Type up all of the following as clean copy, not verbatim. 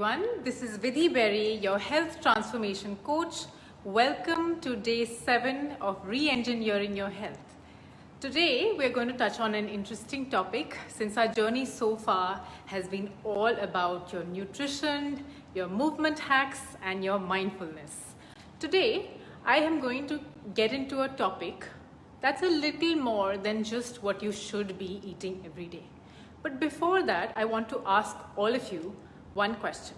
everyone. This is Vidhi Berry, your health transformation coach. Welcome to day 7 of re-engineering your health. Today, we're going to touch on an interesting topic since our journey so far has been all about your nutrition, your movement hacks, and your mindfulness. Today, I am going to get into a topic that's a little more than just what you should be eating every day. But before that, I want to ask all of you one question.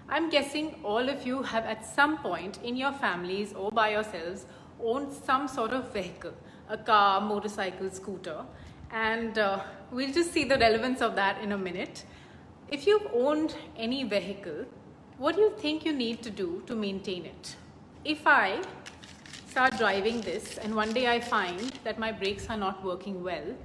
I'm guessing all of you have at some point in your families or by yourselves owned some sort of vehicle, a car, motorcycle, scooter, and we'll just see the relevance of that in a minute. If you've owned any vehicle, what do you think you need to do to maintain it? If I start driving this and one day I find that my brakes are not working well,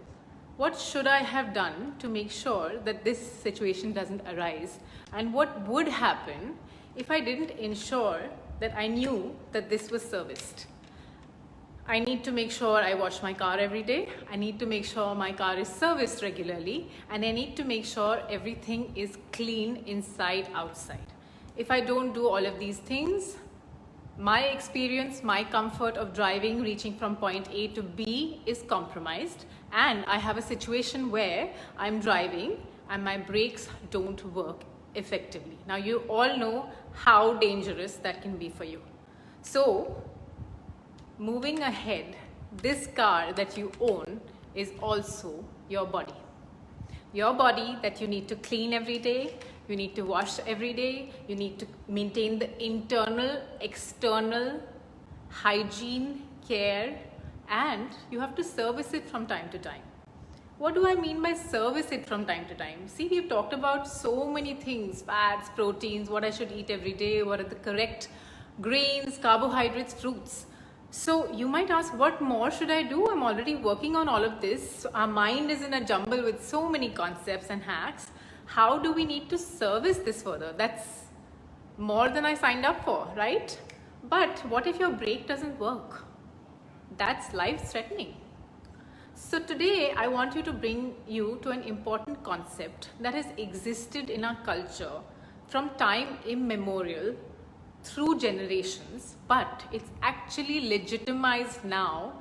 what should I have done to make sure that this situation doesn't arise? And what would happen if I didn't ensure that I knew that this was serviced? I need to make sure I wash my car every day. I need to make sure my car is serviced regularly. And I need to make sure everything is clean inside, outside. If I don't do all of these things, my experience, my comfort of driving, reaching from point A to B is compromised, and I have a situation where I'm driving and my brakes don't work effectively. Now you all know how dangerous that can be for you. So moving ahead, this car that you own is also your body. Your body that you need to clean every day, you need to wash every day, you need to maintain the internal, external hygiene, care, and you have to service it from time to time. What do I mean by service it from time to time? See, we've talked about so many things, fats, proteins, what I should eat every day, what are the correct grains, carbohydrates, fruits. So you might ask, what more should I do? I'm already working on all of this. Our mind is in a jumble with so many concepts and hacks. How do we need to service this further? That's more than I signed up for, right? But what if your brake doesn't work? That's life-threatening. So today I want you to bring you to an important concept that has existed in our culture from time immemorial through generations, but it's actually legitimized now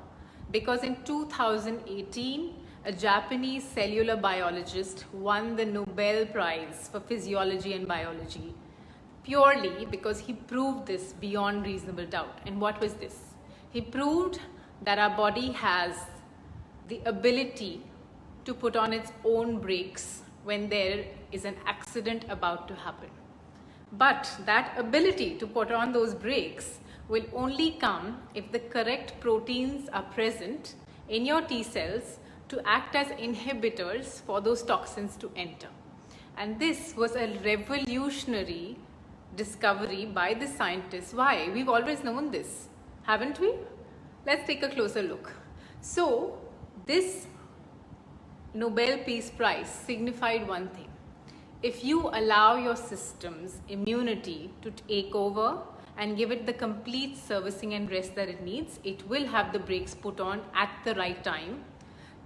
because in 2018, a Japanese cellular biologist won the Nobel Prize for Physiology and Biology purely because he proved this beyond reasonable doubt. And what was this? He proved that our body has the ability to put on its own brakes when there is an accident about to happen. But that ability to put on those brakes will only come if the correct proteins are present in your T cells to act as inhibitors for those toxins to enter. And this was a revolutionary discovery by the scientists. Why? We've always known this, haven't we? Let's take a closer look. So, this Nobel Peace Prize signified one thing. If you allow your system's immunity to take over and give it the complete servicing and rest that it needs, it will have the brakes put on at the right time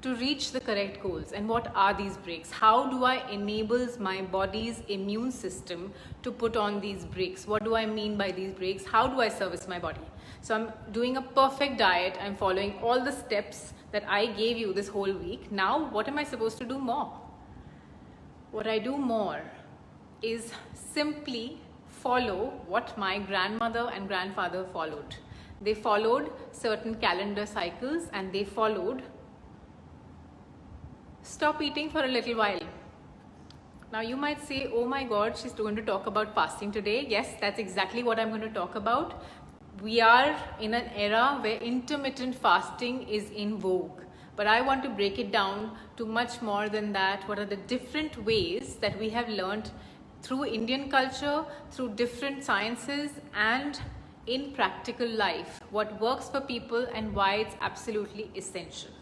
to reach the correct goals. And what are these brakes? How do I enable my body's immune system to put on these brakes? What do I mean by these brakes? How do I service my body? So I'm doing a perfect diet. I'm following all the steps that I gave you this whole week. Now, what am I supposed to do more? What I do more is simply follow what my grandmother and grandfather followed. They followed certain calendar cycles and they followed stop eating for a little while. Now you might say, oh my God, she's going to talk about fasting today. Yes, that's exactly what I'm going to talk about. We are in an era where intermittent fasting is in vogue. But I want to break it down to much more than that. What are the different ways that we have learned through Indian culture, through different sciences, and in practical life, what works for people and why it's absolutely essential.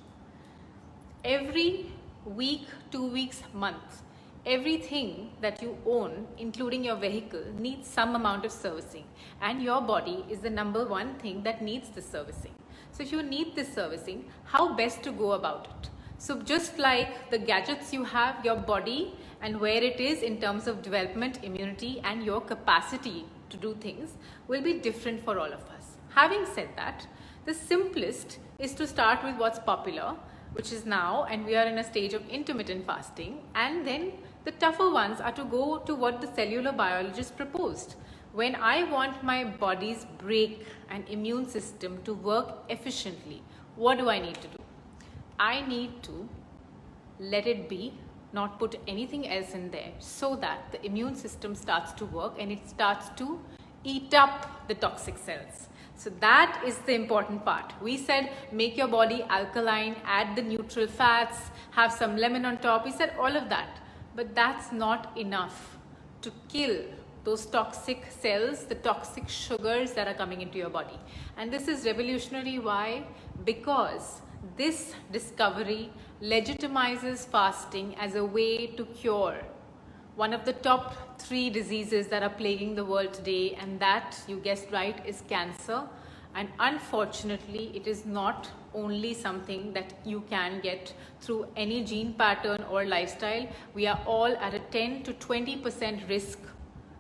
Every week, 2 weeks, month, everything that you own, including your vehicle, needs some amount of servicing. And your body is the number one thing that needs the servicing. So if you need this servicing, how best to go about it? So just like the gadgets you have, your body and where it is in terms of development, immunity and your capacity to do things will be different for all of us. Having said that, the simplest is to start with what's popular, which is now, and we are in a stage of intermittent fasting, and then the tougher ones are to go to what the cellular biologist proposed. When I want my body's brake and immune system to work efficiently, what do I need to do? I need to let it be, not put anything else in there, so that the immune system starts to work and it starts to eat up the toxic cells. So that is the important part. We said make your body alkaline, add the neutral fats, have some lemon on top. We said all of that. But that's not enough to kill those toxic cells, the toxic sugars that are coming into your body. And this is revolutionary. Why? Because this discovery legitimizes fasting as a way to cure one of the top 3 diseases that are plaguing the world today, and that, you guessed right, is cancer. And unfortunately, it is not only something that you can get through any gene pattern or lifestyle. We are all at a 10 to 20% risk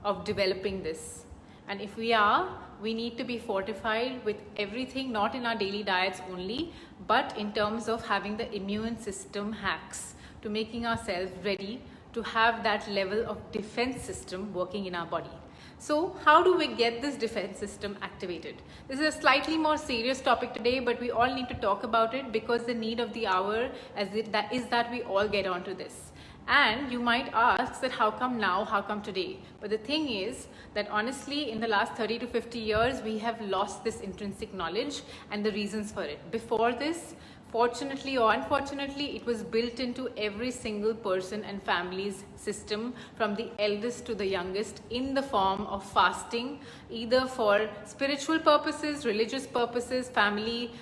of developing this. And if we are, we need to be fortified with everything, not in our daily diets only, but in terms of having the immune system hacks to making ourselves ready to have that level of defense system working in our body. So how do we get this defense system activated? This is a slightly more serious topic today, but we all need to talk about it because the need of the hour is that we all get onto this. And you might ask that how come now, how come today? But the thing is that honestly, in the last 30 to 50 years, we have lost this intrinsic knowledge and the reasons for it. Before this, fortunately or unfortunately, it was built into every single person and family's system, from the eldest to the youngest, in the form of fasting, either for spiritual purposes, religious purposes, family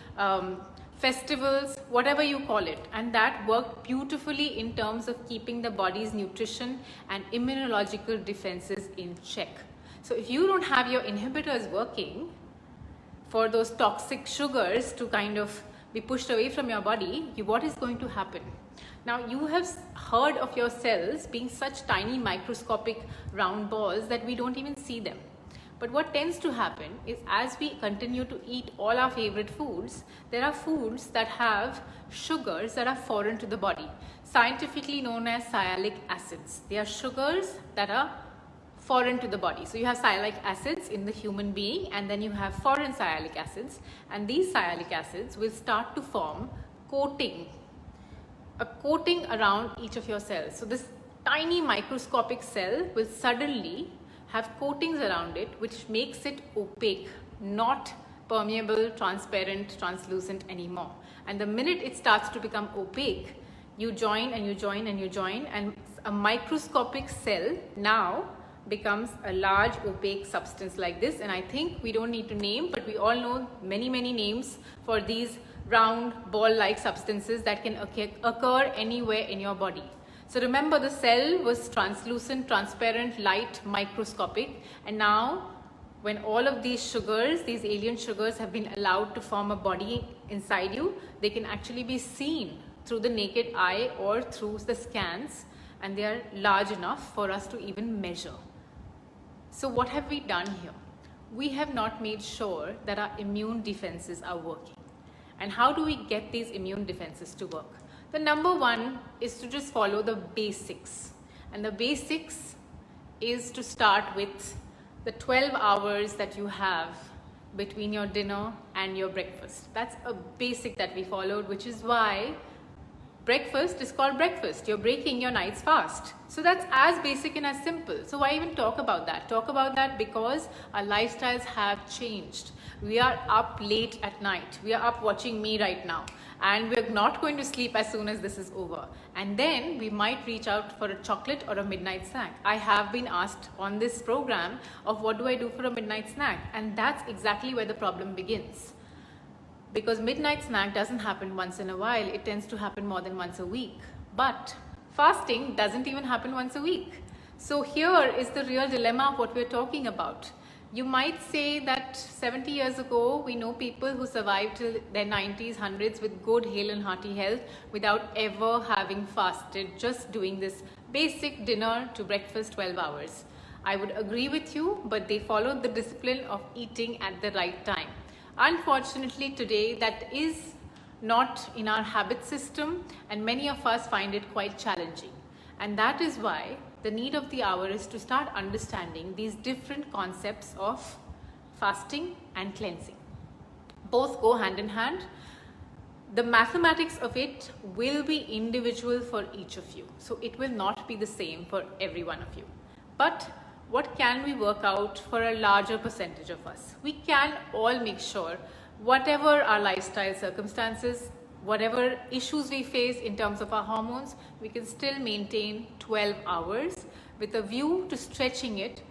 festivals, whatever you call it. And that worked beautifully in terms of keeping the body's nutrition and immunological defenses in check. So if you don't have your inhibitors working for those toxic sugars to kind of be pushed away from your body, what is going to happen? Now, you have heard of your cells being such tiny microscopic round balls that we don't even see them. But what tends to happen is, as we continue to eat all our favorite foods, there are foods that have sugars that are foreign to the body, scientifically known as sialic acids. They are sugars that are foreign to the body. So you have sialic acids in the human being, and then you have foreign sialic acids, and these sialic acids will start to form a coating around each of your cells. So this tiny microscopic cell will suddenly have coatings around it, which makes it opaque, not permeable, transparent, translucent anymore. And the minute it starts to become opaque, you join and you join and you join, and a microscopic cell now becomes a large opaque substance like this. And I think we don't need to name, but we all know many names for these round ball-like substances that can occur anywhere in your body. So remember, the cell was translucent, transparent, light, microscopic, and now when all of these sugars, these alien sugars, have been allowed to form a body inside you, they can actually be seen through the naked eye or through the scans, and they are large enough for us to even measure. So what have we done here? We have not made sure that our immune defenses are working. And how do we get these immune defenses to work? The number one is to just follow the basics. And the basics is to start with the 12 hours that you have between your dinner and your breakfast. That's a basic that we followed, which is why breakfast is called breakfast. You're breaking your night's fast. So that's as basic and as simple. So why even talk about that? Talk about that because our lifestyles have changed. We are up late at night. We are up watching me right now. And we're not going to sleep as soon as this is over. And then we might reach out for a chocolate or a midnight snack. I have been asked on this program of what do I do for a midnight snack? And that's exactly where the problem begins. Because midnight snack doesn't happen once in a while, it tends to happen more than once a week. But fasting doesn't even happen once a week. So here is the real dilemma of what we're talking about. You might say that 70 years ago, we know people who survived till their 90s, 100s with good, hale and hearty health without ever having fasted, just doing this basic dinner to breakfast 12 hours. I would agree with you, but they followed the discipline of eating at the right time. Unfortunately, today that is not in our habit system, and many of us find it quite challenging. And that is why the need of the hour is to start understanding these different concepts of fasting and cleansing. Both go hand in hand. The mathematics of it will be individual for each of you. So it will not be the same for every one of you. But what can we work out for a larger percentage of us? We can all make sure, whatever our lifestyle circumstances, whatever issues we face in terms of our hormones, we can still maintain 12 hours with a view to stretching it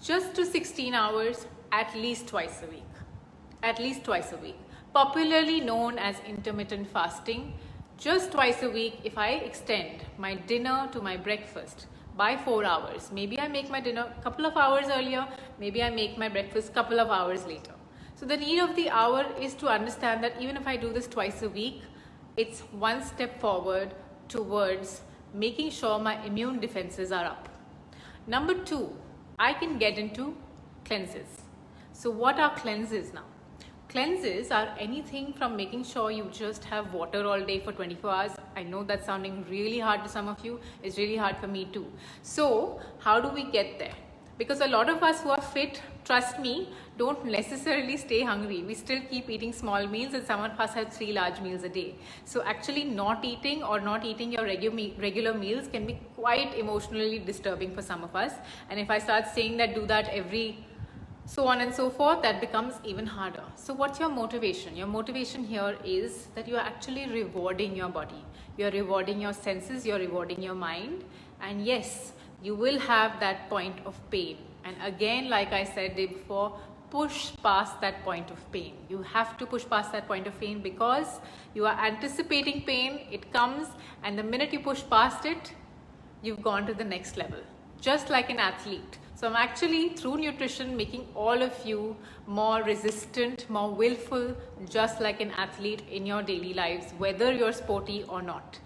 just to 16 hours at least twice a week. At least twice a week. Popularly known as intermittent fasting. Just twice a week, if I extend my dinner to my breakfast by 4 hours, maybe I make my dinner a couple of hours earlier, maybe I make my breakfast a couple of hours later. So the need of the hour is to understand that even if I do this twice a week, it's one step forward towards making sure my immune defenses are up. Number 2, I can get into cleanses. So what are cleanses now? Cleanses are anything from making sure you just have water all day for 24 hours. I know that's sounding really hard to some of you. It's really hard for me too. So how do we get there? Because a lot of us who are fit, trust me, don't necessarily stay hungry. We still keep eating small meals, and some of us have 3 large meals a day. So actually not eating or not eating your regular meals can be quite emotionally disturbing for some of us. And if I start saying that do that every so on and so forth, that becomes even harder. So what's your motivation? Your motivation here is that you are actually rewarding your body. You're rewarding your senses, you're rewarding your mind. And yes, you will have that point of pain. And again, like I said before, push past that point of pain. You have to push past that point of pain because you are anticipating pain. It comes, and the minute you push past it, you've gone to the next level. Just like an athlete. So I'm actually, through nutrition, making all of you more resistant, more willful, just like an athlete in your daily lives, whether you're sporty or not.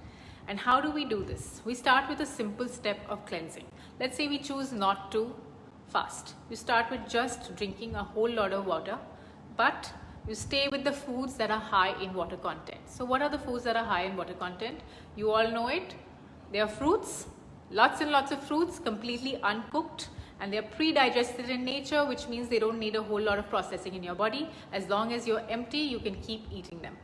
And how do we do this? We start with a simple step of cleansing. Let's say we choose not to fast. You start with just drinking a whole lot of water, but you stay with the foods that are high in water content. So what are the foods that are high in water content? You all know it. They are fruits, lots and lots of fruits, completely uncooked. And they are pre-digested in nature, which means they don't need a whole lot of processing in your body. As long as you're empty, you can keep eating them.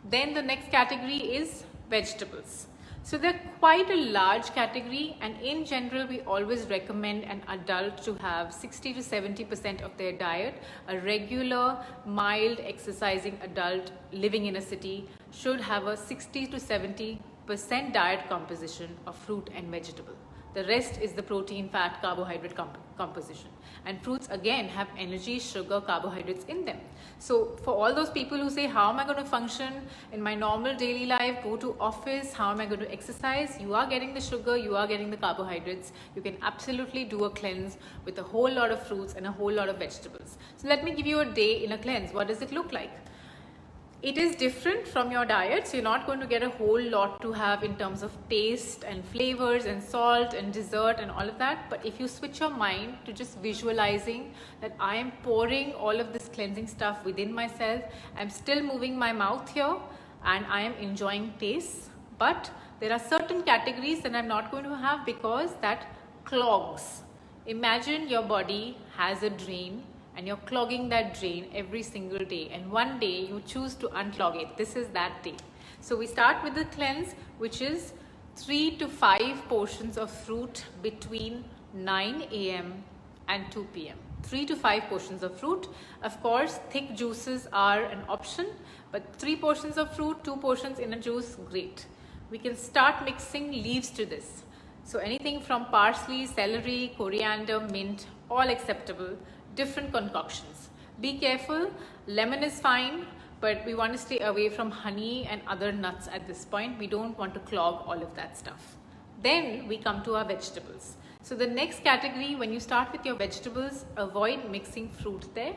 Then the next category is vegetables. So they're quite a large category, and in general, we always recommend an adult to have 60 to 70% of their diet. A regular, mild, exercising adult living in a city should have a 60 to 70% diet composition of fruit and vegetable. The rest is the protein, fat, carbohydrate composition. And fruits again have energy, sugar, carbohydrates in them. So for all those people who say, how am I going to function in my normal daily life, go to office, how am I going to exercise? You are getting the sugar, you are getting the carbohydrates. You can absolutely do a cleanse with a whole lot of fruits and a whole lot of vegetables. So let me give you a day in a cleanse. What does it look like? It is different from your diet, so you're not going to get a whole lot to have in terms of taste and flavors and salt and dessert and all of that. But if you switch your mind to just visualizing that I am pouring all of this cleansing stuff within myself, I'm still moving my mouth here and I am enjoying taste. But there are certain categories that I'm not going to have because that clogs. Imagine your body has a drain and you're clogging that drain every single day, and one day you choose to unclog it. This is that day. So we start with the cleanse, which is 3 to 5 portions of fruit between 9 a.m. and 2 p.m. 3 to 5 portions of fruit. Of course, thick juices are an option, but 3 portions of fruit, 2 portions in a juice, great. We can start mixing leaves to this. So anything from parsley, celery, coriander, mint, all acceptable. Different concoctions. Be careful, lemon is fine, but we want to stay away from honey and other nuts at this point. We don't want to clog all of that stuff. Then we come to our vegetables. So the next category, when you start with your vegetables, avoid mixing fruit there.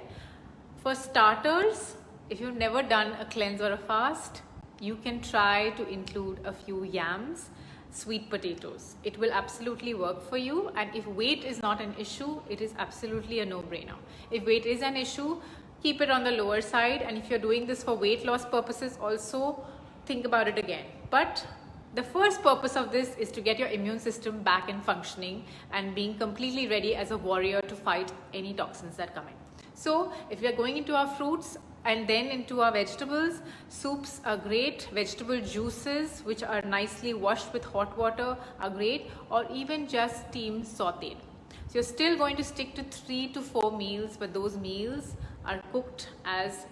For starters, if you've never done a cleanse or a fast, you can try to include a few yams, sweet potatoes. It will absolutely work for you, and if weight is not an issue, it is absolutely a no-brainer. If weight is an issue, keep it on the lower side, and if you're doing this for weight loss purposes also, think about it again. But the first purpose of this is to get your immune system back and functioning and being completely ready as a warrior to fight any toxins that come in. So if we are going into our fruits and then into our vegetables, soups are great, vegetable juices which are nicely washed with hot water are great, or even just steamed sauteed. So you're still going to stick to 3 to 4 meals, but those meals are cooked as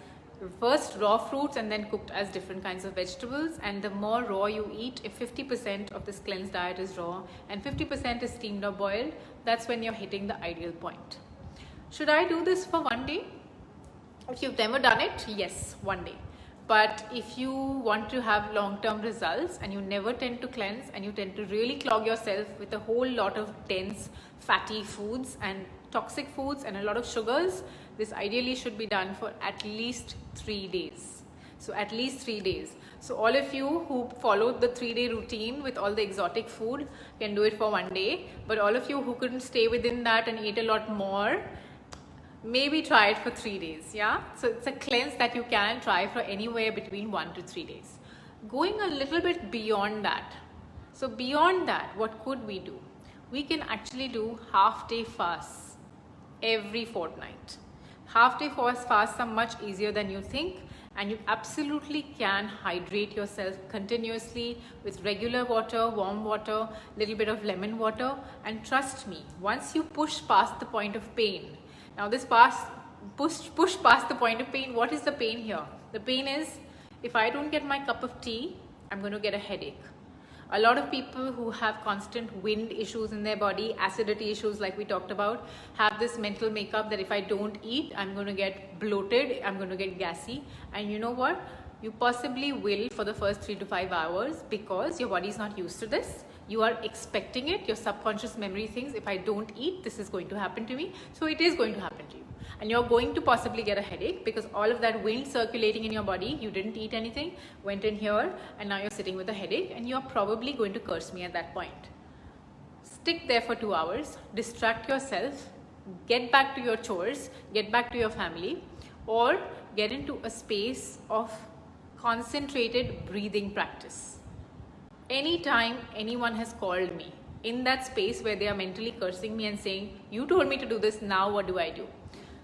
first raw fruits and then cooked as different kinds of vegetables. And the more raw you eat, if 50% of this cleanse diet is raw and 50% is steamed or boiled, that's when you're hitting the ideal point. Should I do this for one day? If you've never done it, yes, one day. But if you want to have long-term results and you never tend to cleanse and you tend to really clog yourself with a whole lot of dense fatty foods and toxic foods and a lot of sugars, this ideally should be done for at least 3 days. So at least 3 days. So all of you who followed the 3-day routine with all the exotic food can do it for one day. But all of you who couldn't stay within that and ate a lot more, maybe try it for 3 days. Yeah, so it's a cleanse that you can try for anywhere between 1 to 3 days. Going a little bit beyond that, so beyond that, what could we do? We can actually do half-day fasts every fortnight. Half-day fasts are much easier than you think, and you absolutely can hydrate yourself continuously with regular water, warm water, little bit of lemon water, and trust me, once you push past the point of pain. Now this push past the point of pain, what is the pain here? The pain is, if I don't get my cup of tea, I'm going to get a headache. A lot of people who have constant wind issues in their body, acidity issues like we talked about, have this mental makeup that if I don't eat, I'm going to get bloated, I'm going to get gassy. And you know what? You possibly will for the first 3 to 5 hours because your body is not used to this. You are expecting it. Your subconscious memory thinks, if I don't eat, this is going to happen to me. So it is going to happen to you. And you're going to possibly get a headache because all of that wind circulating in your body, you didn't eat anything, went in here, and now you're sitting with a headache, and you're probably going to curse me at that point. Stick there for 2 hours, distract yourself, get back to your chores, get back to your family, or get into a space of concentrated breathing practice. Anytime anyone has called me in that space where they are mentally cursing me and saying, you told me to do this, now what do I do?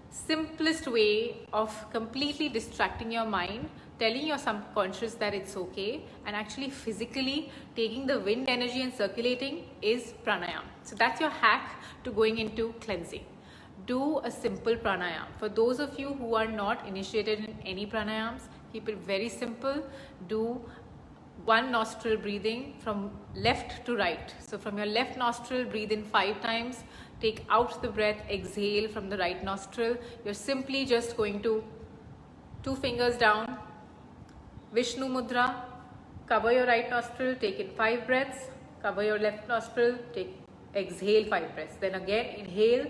Simplest way of completely distracting your mind, telling your subconscious that it's okay, and actually physically taking the wind energy and circulating is pranayama. So that's your hack to going into cleansing. Do a simple pranayama. For those of you who are not initiated in any pranayams, keep it very simple. Do one nostril breathing from left to right. So from your left nostril, breathe in 5 times, take out the breath, exhale from the right nostril. You're simply just going to 2 fingers down, Vishnu Mudra, cover your right nostril, take in 5 breaths, cover your left nostril, exhale 5 breaths. Then again, inhale,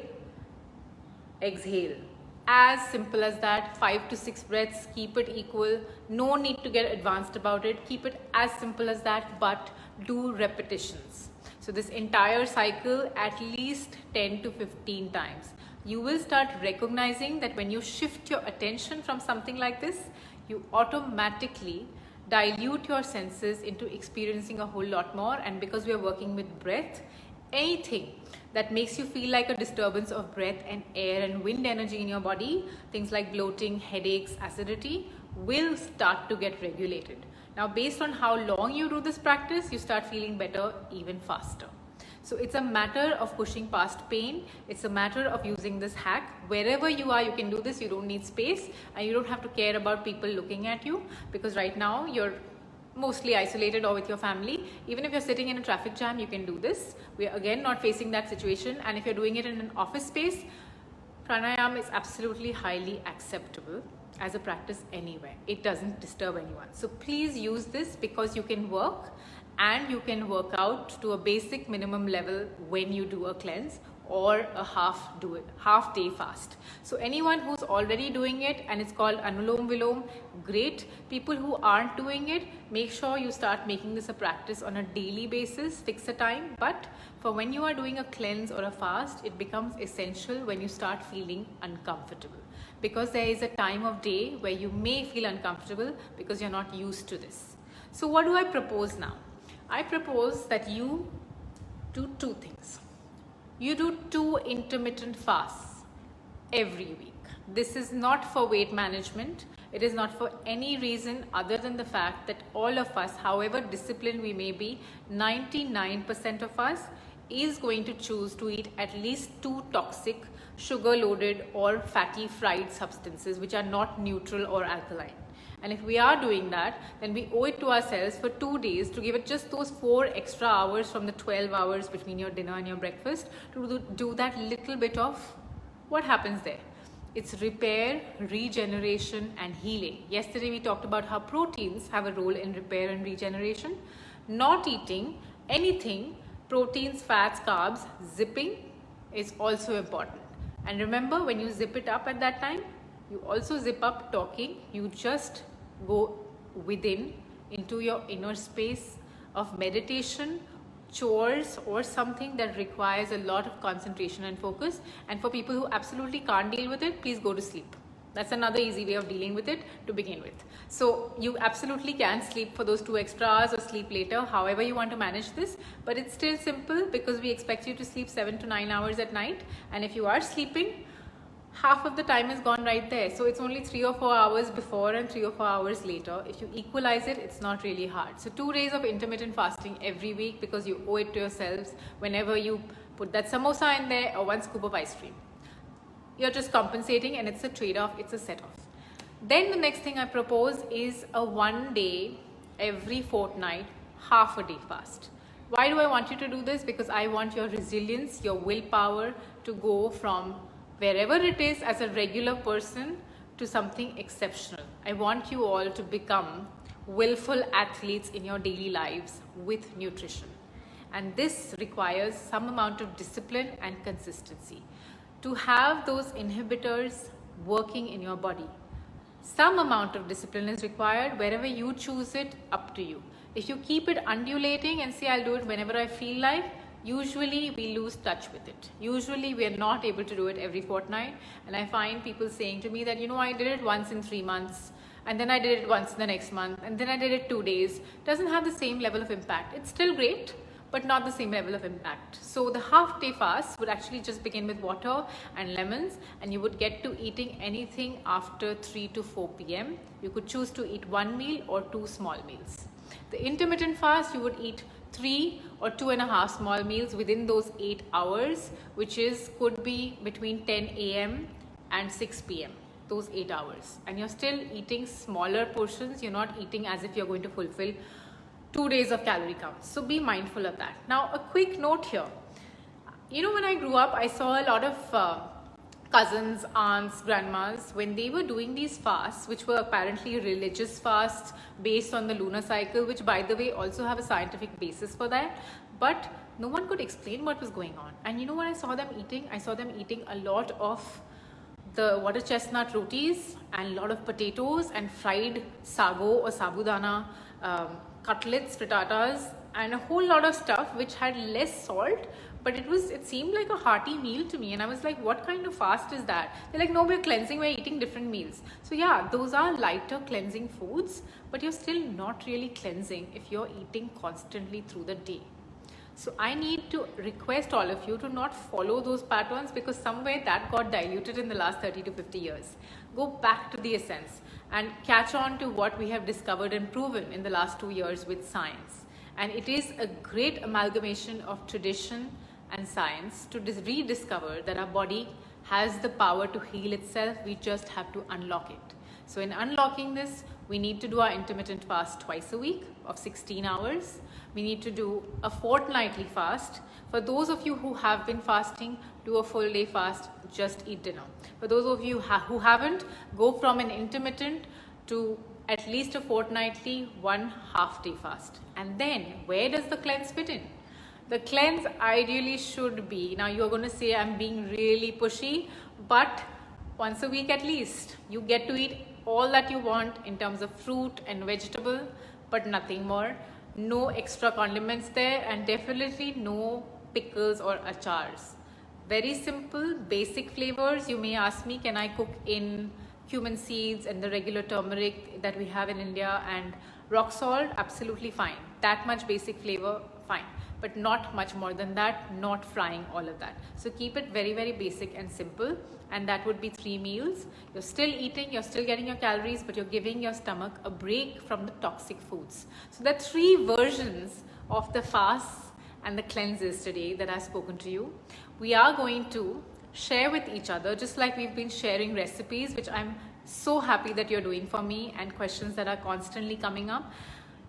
exhale. As simple as that, 5 to 6 breaths, keep it equal. No need to get advanced about it. Keep it as simple as that, but do repetitions. So this entire cycle at least 10 to 15 times. You will start recognizing that when you shift your attention from something like this, you automatically dilute your senses into experiencing a whole lot more. And because we are working with breath, anything that makes you feel like a disturbance of breath and air and wind energy in your body, things like bloating, headaches, acidity, will start to get regulated. Now, based on how long you do this practice, you start feeling better even faster. So it's a matter of pushing past pain. It's a matter of using this hack. Wherever you are, you can do this. You don't need space, and you don't have to care about people looking at you, because right now you're mostly isolated or with your family. Even if you're sitting in a traffic jam, you can do this. We're again not facing that situation. And if you're doing it in an office space, pranayama is absolutely highly acceptable as a practice anywhere. It doesn't disturb anyone. So please use this, because you can work and you can work out to a basic minimum level when you do a cleanse or a half day fast. So anyone who's already doing it and it's called Anulom Vilom, great. People who aren't doing it, make sure you start making this a practice on a daily basis, fix a time. But for when you are doing a cleanse or a fast, it becomes essential when you start feeling uncomfortable, because there is a time of day where you may feel uncomfortable because you're not used to this. So what do I propose now? I propose that you do two things. You do 2 intermittent fasts every week. This is not for weight management. It is not for any reason other than the fact that all of us, however disciplined we may be, 99% of us is going to choose to eat at least 2 toxic, sugar-loaded or fatty fried substances which are not neutral or alkaline. And if we are doing that, then we owe it to ourselves for 2 days to give it just those 4 extra hours from the 12 hours between your dinner and your breakfast to do that little bit of what happens there. It's repair, regeneration and healing. Yesterday we talked about how proteins have a role in repair and regeneration. Not eating anything, proteins, fats, carbs, zipping is also important. And remember, when you zip it up at that time, you also zip up talking. You just go within into your inner space of meditation, chores or something that requires a lot of concentration and focus. And for people who absolutely can't deal with it, please go to sleep. That's another easy way of dealing with it to begin with. So you absolutely can sleep for those 2 extra hours or sleep later, however you want to manage this, but it's still simple because we expect you to sleep 7 to 9 hours at night. And if you are sleeping, half of the time is gone right there. So it's only 3 or 4 hours before and 3 or 4 hours later. If you equalize it, it's not really hard. So 2 days of intermittent fasting every week because you owe it to yourselves whenever you put that samosa in there or 1 scoop of ice cream. You're just compensating, and it's a trade-off, it's a set-off. Then the next thing I propose is a 1 day every fortnight, half a day fast. Why do I want you to do this? Because I want your resilience, your willpower to go from wherever it is as a regular person to something exceptional. I want you all to become willful athletes in your daily lives with nutrition. And this requires some amount of discipline and consistency to have those inhibitors working in your body. Some amount of discipline is required. Wherever you choose it, up to you. If you keep it undulating and say, I'll do it whenever I feel like, usually we lose touch with it. Usually we are not able to do it every fortnight. And I find people saying to me that, I did it once in 3 months, and then I did it once in the next month, and then I did it 2 days. Doesn't have the same level of impact. It's still great, but not the same level of impact. So the half day fast would actually just begin with water and lemons, and you would get to eating anything after 3 to 4 p.m. You could choose to eat 1 meal or 2 small meals. The intermittent fast, you would eat 3 or 2.5 small meals within those 8 hours, which could be between 10 a.m. and 6 p.m. those 8 hours. And you're still eating smaller portions. You're not eating as if you're going to fulfill 2 days of calorie counts. So be mindful of that. Now, a quick note here. When I grew up, I saw a lot of cousins, aunts, grandmas, when they were doing these fasts, which were apparently religious fasts based on the lunar cycle, which by the way also have a scientific basis for that, but no one could explain what was going on. And what I saw them eating? I saw them eating a lot of the water chestnut rotis and a lot of potatoes and fried sago or sabudana cutlets, frittatas, and a whole lot of stuff which had less salt, but it seemed like a hearty meal to me. And I was like, what kind of fast is that? They're like, no, we're cleansing, we're eating different meals. So yeah, those are lighter cleansing foods, but you're still not really cleansing if you're eating constantly through the day. So I need to request all of you to not follow those patterns, because somewhere that got diluted in the last 30 to 50 years. Go back to the essence and catch on to what we have discovered and proven in the last 2 years with science. And it is a great amalgamation of tradition and science to rediscover that our body has the power to heal itself. We just have to unlock it. So in unlocking this, we need to do our intermittent fast twice a week of 16 hours. We need to do a fortnightly fast. For those of you who have been fasting, do a full day fast, just eat dinner. For those of you who haven't, go from an intermittent to at least a fortnightly 1 half-day fast. And then where does the cleanse fit in? The cleanse ideally should be, now you're going to say I'm being really pushy, but once a week at least. You get to eat all that you want in terms of fruit and vegetable, but nothing more. No extra condiments there, and definitely no pickles or achars. Very simple, basic flavors. You may ask me, can I cook in cumin seeds and the regular turmeric that we have in India and rock salt? Absolutely fine. That much basic flavor, fine. But not much more than that, not frying all of that. So keep it very, very basic and simple. And that would be 3 meals. You're still eating, you're still getting your calories, but you're giving your stomach a break from the toxic foods. So there are 3 versions of the fasts and the cleanses today that I've spoken to you. We are going to share with each other, just like we've been sharing recipes, which I'm so happy that you're doing for me, and questions that are constantly coming up,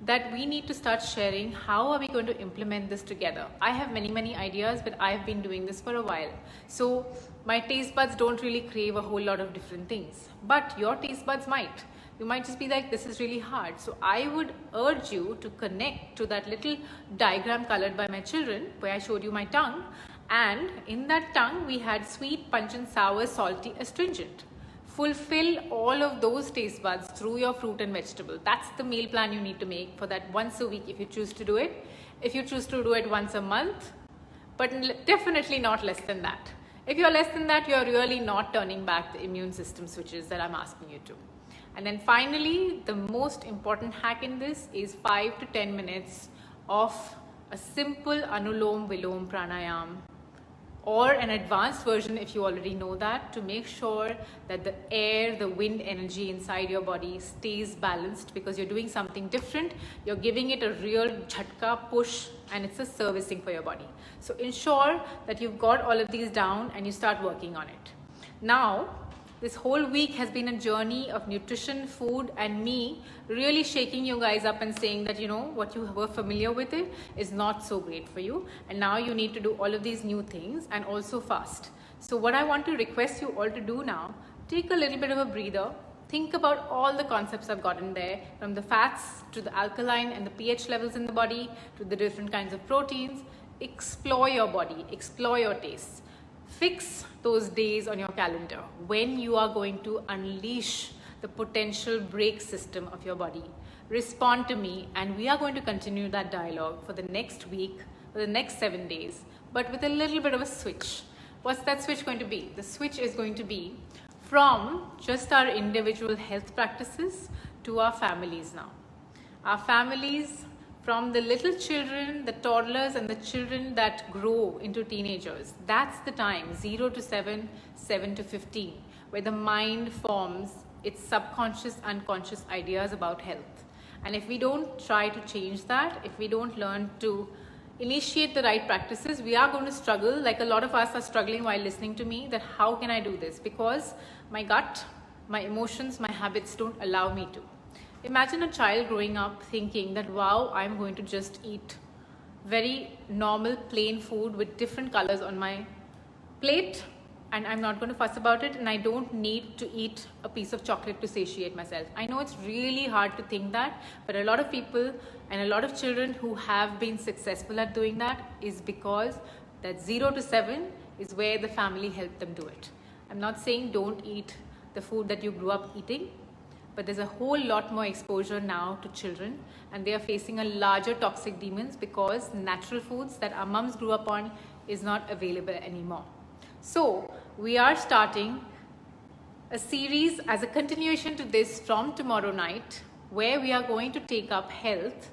that we need to start sharing how are we going to implement this together. I have many ideas, but I've been doing this for a while. So my taste buds don't really crave a whole lot of different things, but your taste buds might. You might just be like, this is really hard. So I would urge you to connect to that little diagram colored by my children where I showed you my tongue. And in that tongue, we had sweet, pungent, sour, salty, astringent. Fulfill all of those taste buds through your fruit and vegetable. That's the meal plan you need to make for that once a week if you choose to do it. If you choose to do it once a month, but definitely not less than that. If you're less than that, you're really not turning back the immune system switches that I'm asking you to. And then finally, the most important hack in this is 5 to 10 minutes of a simple Anulom Vilom Pranayam, or an advanced version if you already know that, to make sure that the air, the wind energy inside your body stays balanced, because you're doing something different. You're giving it a real jhatka push, and it's a servicing for your body. So ensure that you've got all of these down and you start working on it. Now, this whole week has been a journey of nutrition, food, and me really shaking you guys up and saying that, you know, what you were familiar with it is not so great for you. And now you need to do all of these new things and also fast. So what I want to request you all to do now, take a little bit of a breather. Think about all the concepts I've gotten there, from the fats to the alkaline and the pH levels in the body to the different kinds of proteins. Explore your body, explore your tastes. Fix those days on your calendar when you are going to unleash the potential brake system of your body. Respond to me, and we are going to continue that dialogue for the next week, for the next 7 days, but with a little bit of a switch. What's that switch going to be? The switch is going to be from just our individual health practices to our families now. Our families, from the little children, the toddlers, and the children that grow into teenagers. That's the time, 0 to 7, 7 to 15, where the mind forms its subconscious, unconscious ideas about health. And if we don't try to change that, if we don't learn to initiate the right practices, we are going to struggle, like a lot of us are struggling while listening to me, that how can I do this? Because my gut, my emotions, my habits don't allow me to. Imagine a child growing up thinking that, wow, I'm going to just eat very normal, plain food with different colors on my plate, and I'm not going to fuss about it, and I don't need to eat a piece of chocolate to satiate myself. I know it's really hard to think that, but a lot of people and a lot of children who have been successful at doing that is because that 0 to 7 is where the family helped them do it. I'm not saying don't eat the food that you grew up eating, but there's a whole lot more exposure now to children, and they are facing a larger toxic demons because natural foods that our mums grew up on is not available anymore. So we are starting a series as a continuation to this from tomorrow night, where we are going to take up health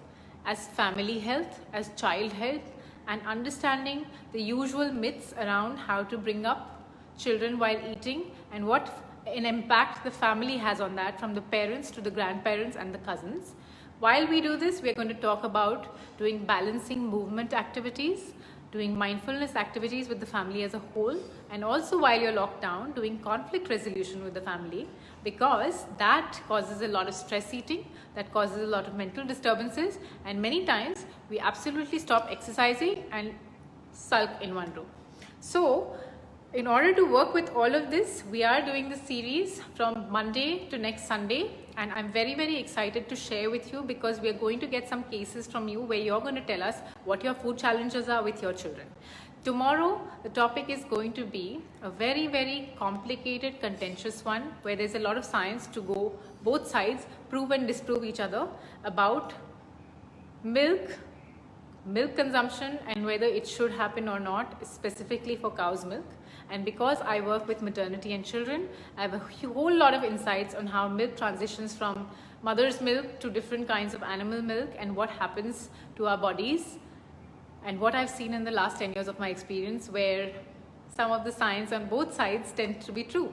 as family health, as child health, and understanding the usual myths around how to bring up children while eating and what an impact the family has on that, from the parents to the grandparents and the cousins. While we do this, we're going to talk about doing balancing movement activities, doing mindfulness activities with the family as a whole, and also while you're locked down, doing conflict resolution with the family, because that causes a lot of stress eating, that causes a lot of mental disturbances, and many times we absolutely stop exercising and sulk in one room. So in order to work with all of this, we are doing this series from Monday to next Sunday, and I'm very, very excited to share with you because we are going to get some cases from you where you're going to tell us what your food challenges are with your children. Tomorrow, the topic is going to be a very, very complicated, contentious one where there's a lot of science to go both sides, prove and disprove each other about milk consumption and whether it should happen or not, specifically for cow's milk. And because I work with maternity and children, I have a whole lot of insights on how milk transitions from mother's milk to different kinds of animal milk and what happens to our bodies, and what I've seen in the last 10 years of my experience where some of the science on both sides tend to be true.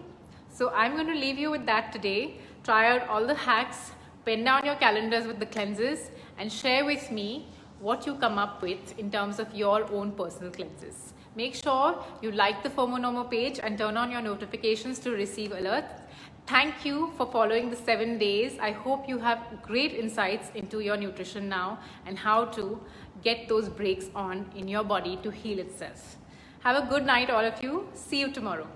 So I'm going to leave you with that today. Try out all the hacks, pen down your calendars with the cleanses, and share with me what you come up with in terms of your own personal cleanses. Make sure you like the FOMO NOMO page and turn on your notifications to receive alerts. Thank you for following the 7 days. I hope you have great insights into your nutrition now and how to get those breaks on in your body to heal itself. Have a good night, all of you. See you tomorrow.